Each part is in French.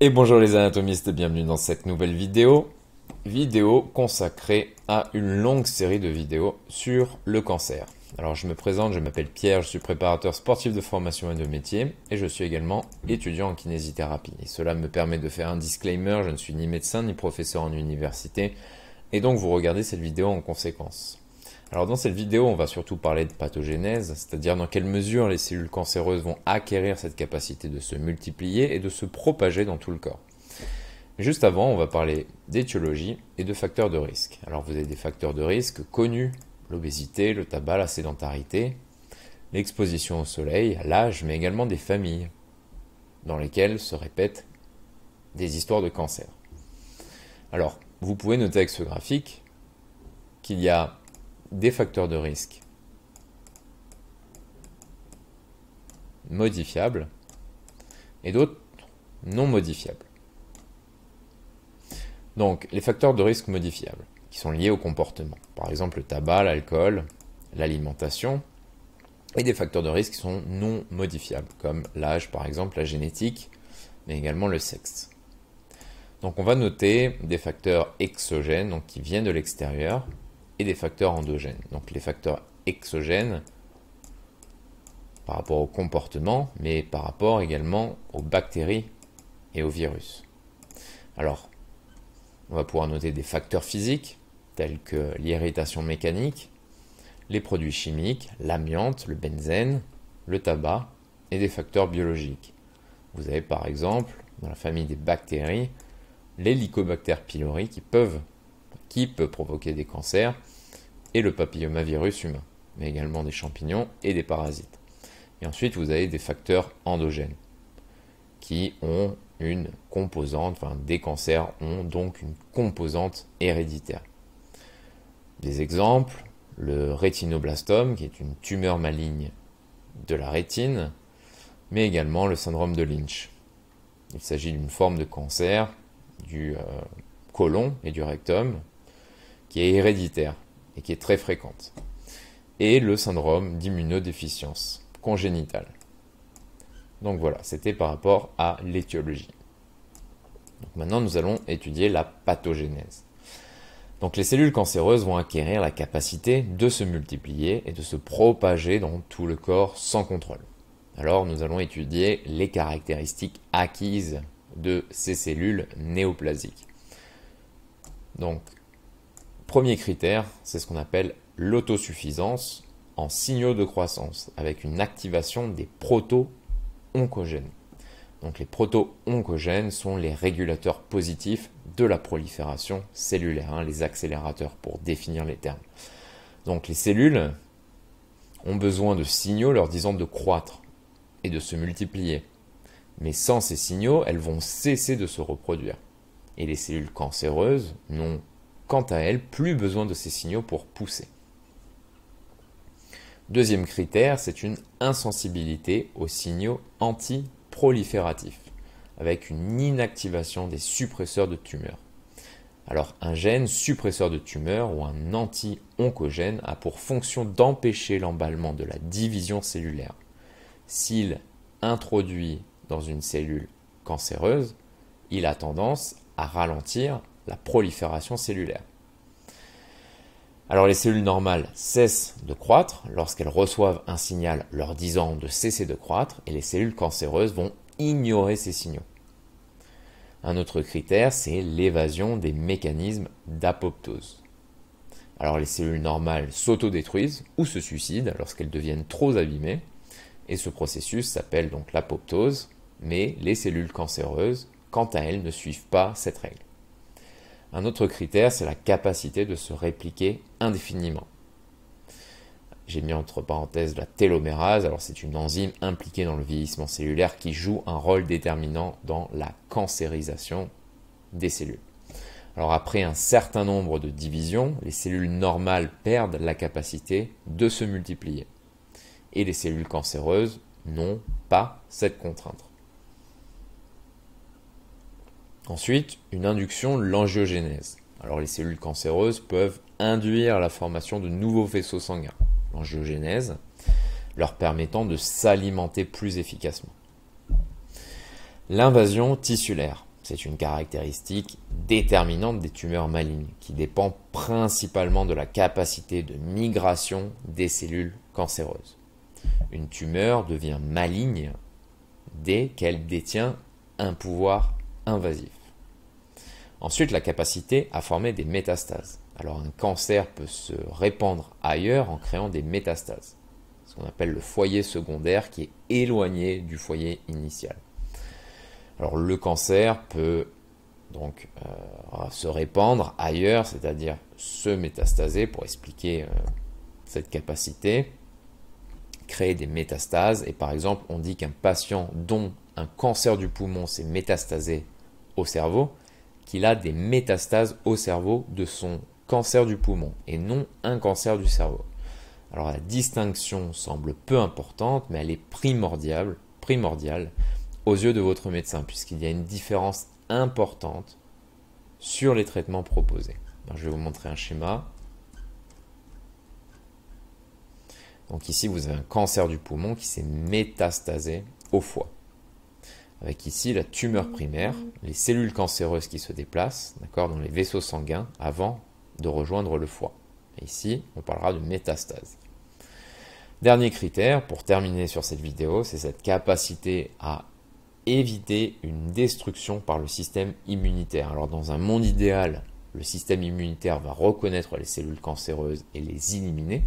Et bonjour les anatomistes, bienvenue dans cette nouvelle vidéo consacrée à une longue série de vidéos sur le cancer. Alors je me présente, je m'appelle Pierre, je suis préparateur sportif de formation et de métier et je suis également étudiant en kinésithérapie. Et cela me permet de faire un disclaimer, je ne suis ni médecin ni professeur en université et donc vous regardez cette vidéo en conséquence. Alors dans cette vidéo, on va surtout parler de pathogénèse, c'est-à-dire dans quelle mesure les cellules cancéreuses vont acquérir cette capacité de se multiplier et de se propager dans tout le corps. Juste avant, on va parler d'étiologie et de facteurs de risque. Alors vous avez des facteurs de risque connus, l'obésité, le tabac, la sédentarité, l'exposition au soleil, à l'âge, mais également des familles dans lesquelles se répètent des histoires de cancer. Alors, vous pouvez noter avec ce graphique qu'il y a des facteurs de risque modifiables et d'autres non modifiables. Donc, les facteurs de risque modifiables, qui sont liés au comportement, par exemple le tabac, l'alcool, l'alimentation, et des facteurs de risque qui sont non modifiables, comme l'âge par exemple, la génétique, mais également le sexe. Donc on va noter des facteurs exogènes, donc qui viennent de l'extérieur, et des facteurs endogènes. Donc les facteurs exogènes par rapport au comportement, mais par rapport également aux bactéries et aux virus. Alors, on va pouvoir noter des facteurs physiques, tels que l'irritation mécanique, les produits chimiques, l'amiante, le benzène, le tabac, et des facteurs biologiques. Vous avez par exemple, dans la famille des bactéries, l'Helicobacter pylori qui peut provoquer des cancers, et le papillomavirus humain, mais également des champignons et des parasites. Et ensuite, vous avez des facteurs endogènes, qui ont une composante, enfin des cancers ont donc une composante héréditaire. Des exemples, le rétinoblastome, qui est une tumeur maligne de la rétine, mais également le syndrome de Lynch. Il s'agit d'une forme de cancer du côlon et du rectum qui est héréditaire et qui est très fréquente. Et le syndrome d'immunodéficience congénitale. Donc voilà, c'était par rapport à l'étiologie. Donc maintenant, nous allons étudier la pathogénèse. Donc les cellules cancéreuses vont acquérir la capacité de se multiplier et de se propager dans tout le corps sans contrôle. Alors nous allons étudier les caractéristiques acquises de ces cellules néoplasiques. Donc, premier critère, c'est ce qu'on appelle l'autosuffisance en signaux de croissance, avec une activation des proto-oncogènes. Donc les proto-oncogènes sont les régulateurs positifs de la prolifération cellulaire, les accélérateurs pour définir les termes. Donc les cellules ont besoin de signaux leur disant de croître et de se multiplier. Mais sans ces signaux, elles vont cesser de se reproduire. Et les cellules cancéreuses n'ont, quant à elles, plus besoin de ces signaux pour pousser. Deuxième critère, c'est une insensibilité aux signaux antiprolifératifs, avec une inactivation des suppresseurs de tumeurs. Alors, un gène suppresseur de tumeur ou un anti-oncogène a pour fonction d'empêcher l'emballement de la division cellulaire. S'il introduit dans une cellule cancéreuse, il a tendance à ralentir la prolifération cellulaire. Alors les cellules normales cessent de croître lorsqu'elles reçoivent un signal leur disant de cesser de croître et les cellules cancéreuses vont ignorer ces signaux. Un autre critère, c'est l'évasion des mécanismes d'apoptose. Alors les cellules normales s'autodétruisent ou se suicident lorsqu'elles deviennent trop abîmées et ce processus s'appelle donc l'apoptose, mais les cellules cancéreuses, quant à elles, ne suivent pas cette règle. Un autre critère, c'est la capacité de se répliquer indéfiniment. J'ai mis entre parenthèses la télomérase, alors c'est une enzyme impliquée dans le vieillissement cellulaire qui joue un rôle déterminant dans la cancérisation des cellules. Alors après un certain nombre de divisions, les cellules normales perdent la capacité de se multiplier. Et les cellules cancéreuses n'ont pas cette contrainte. Ensuite, une induction de l'angiogénèse. Alors les cellules cancéreuses peuvent induire la formation de nouveaux vaisseaux sanguins, l'angiogénèse, leur permettant de s'alimenter plus efficacement. L'invasion tissulaire. C'est une caractéristique déterminante des tumeurs malignes qui dépend principalement de la capacité de migration des cellules cancéreuses. Une tumeur devient maligne dès qu'elle détient un pouvoir invasif. Ensuite, la capacité à former des métastases. Alors un cancer peut se répandre ailleurs en créant des métastases, ce qu'on appelle le foyer secondaire qui est éloigné du foyer initial. Alors le cancer peut donc se répandre ailleurs, c'est-à-dire se métastaser, pour expliquer cette capacité, créer des métastases. Et par exemple, on dit qu'un patient dont un cancer du poumon s'est métastasé au cerveau, qu'il a des métastases au cerveau de son cancer du poumon et non un cancer du cerveau. Alors la distinction semble peu importante, mais elle est primordiale aux yeux de votre médecin, puisqu'il y a une différence importante sur les traitements proposés. Alors, je vais vous montrer un schéma. Donc ici, vous avez un cancer du poumon qui s'est métastasé au foie. Avec ici la tumeur primaire, les cellules cancéreuses qui se déplacent, d'accord, dans les vaisseaux sanguins avant de rejoindre le foie. Et ici, on parlera de métastase. Dernier critère, pour terminer sur cette vidéo, c'est cette capacité à éviter une destruction par le système immunitaire. Alors dans un monde idéal, le système immunitaire va reconnaître les cellules cancéreuses et les éliminer.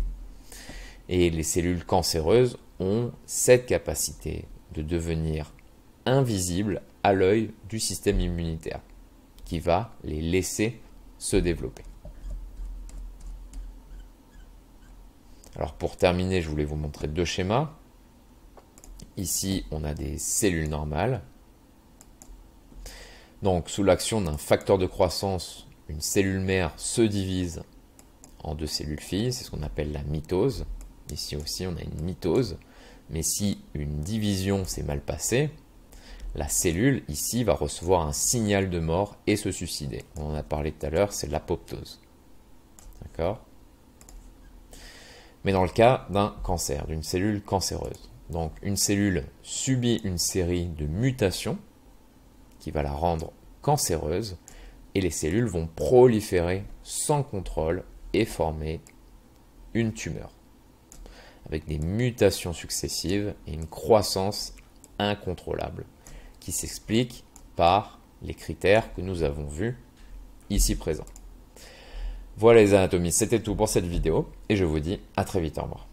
Et les cellules cancéreuses ont cette capacité de devenir invisibles à l'œil du système immunitaire, qui va les laisser se développer. Alors pour terminer, je voulais vous montrer deux schémas. Ici, on a des cellules normales. Donc sous l'action d'un facteur de croissance, une cellule mère se divise en deux cellules filles, c'est ce qu'on appelle la mitose. Ici aussi, on a une mitose. Mais si une division s'est mal passée, la cellule ici va recevoir un signal de mort et se suicider. On en a parlé tout à l'heure, c'est l'apoptose. D'accord ? Mais dans le cas d'un cancer, d'une cellule cancéreuse. Donc une cellule subit une série de mutations qui va la rendre cancéreuse et les cellules vont proliférer sans contrôle et former une tumeur avec des mutations successives et une croissance incontrôlable qui s'explique par les critères que nous avons vus ici présents. Voilà les anatomistes, c'était tout pour cette vidéo et je vous dis à très vite, au revoir.